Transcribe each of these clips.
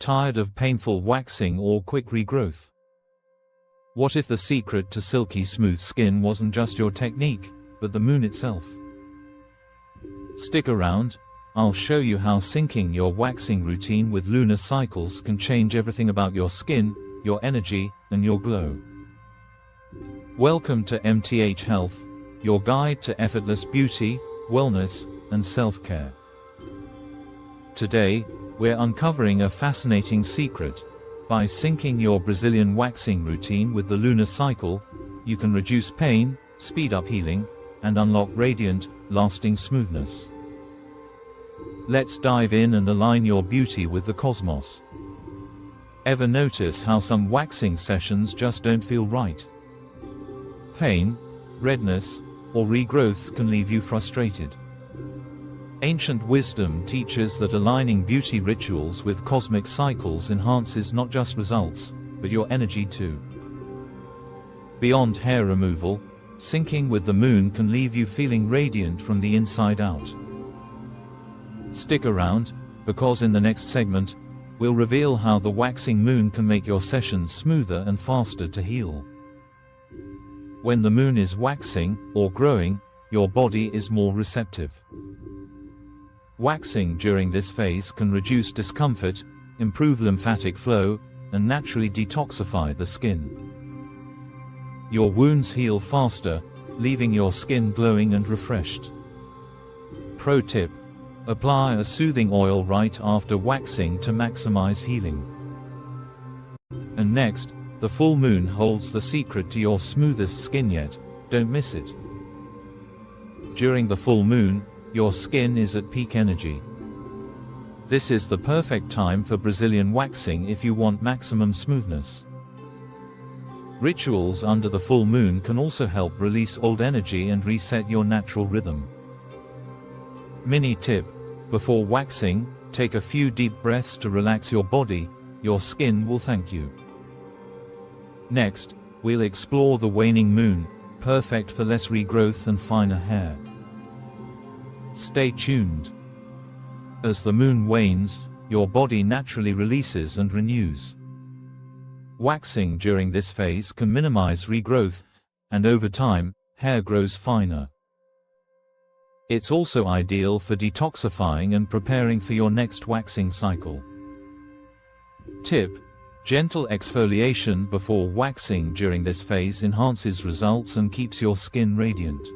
tired of painful waxing or quick regrowth? What if the secret to silky smooth skin wasn't just your technique, but the moon itself? Stick around, I'll show you how syncing your waxing routine with lunar cycles can change everything about your skin, your energy, and your glow. Welcome to MTH Health, your guide to effortless beauty, wellness, and self-care. Today, we're uncovering a fascinating secret. By syncing your Brazilian waxing routine with the lunar cycle, you can reduce pain, speed up healing, and unlock radiant, lasting smoothness. Let's dive in and align your beauty with the cosmos. Ever notice how some waxing sessions just don't feel right? Pain, redness, or regrowth can leave you frustrated. Ancient wisdom teaches that aligning beauty rituals with cosmic cycles enhances not just results, but your energy too. Beyond hair removal, syncing with the moon can leave you feeling radiant from the inside out. Stick around, because in the next segment, we'll reveal how the waxing moon can make your sessions smoother and faster to heal. When the moon is waxing, or growing, your body is more receptive. Waxing during this phase can reduce discomfort, improve lymphatic flow, and naturally detoxify the skin. Your wounds heal faster, leaving your skin glowing and refreshed. Pro tip: apply a soothing oil right after waxing to maximize healing. And next, the full moon holds the secret to your smoothest skin yet. Don't miss it. During the full moon, your skin is at peak energy. This is the perfect time for Brazilian waxing if you want maximum smoothness. Rituals under the full moon can also help release old energy and reset your natural rhythm. Mini tip: before waxing, take a few deep breaths to relax your body. Your skin will thank you. Next, we'll explore the waning moon, perfect for less regrowth and finer hair. Stay tuned. As the moon wanes, your body naturally releases and renews. Waxing during this phase can minimize regrowth, and over time, hair grows finer. It's also ideal for detoxifying and preparing for your next waxing cycle. Tip: gentle exfoliation before waxing during this phase enhances results and keeps your skin radiant.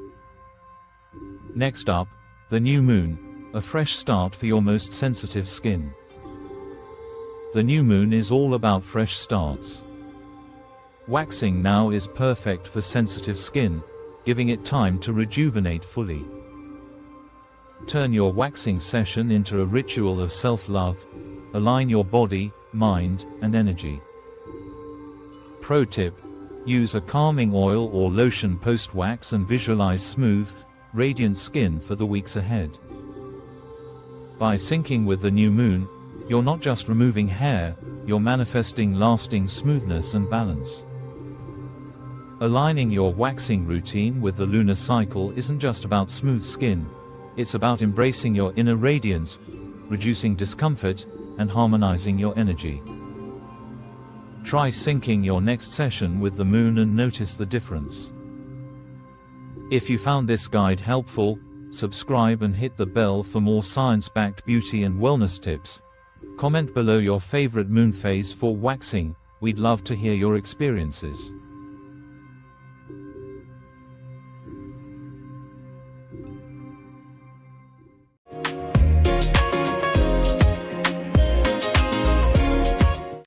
Next up, the new moon, a fresh start for your most sensitive skin. The new moon is all about fresh starts. Waxing now is perfect for sensitive skin, giving it time to rejuvenate fully. Turn your waxing session into a ritual of self-love. Align your body, mind, and energy. Pro tip: use a calming oil or lotion post-wax and visualize smooth, radiant skin for the weeks ahead. By syncing with the new moon, you're not just removing hair, you're manifesting lasting smoothness and balance. Aligning your waxing routine with the lunar cycle isn't just about smooth skin, it's about embracing your inner radiance, reducing discomfort, and harmonizing your energy. Try syncing your next session with the moon and notice the difference. If you found this guide helpful, subscribe and hit the bell for more science-backed beauty and wellness tips. Comment below your favorite moon phase for waxing. We'd love to hear your experiences.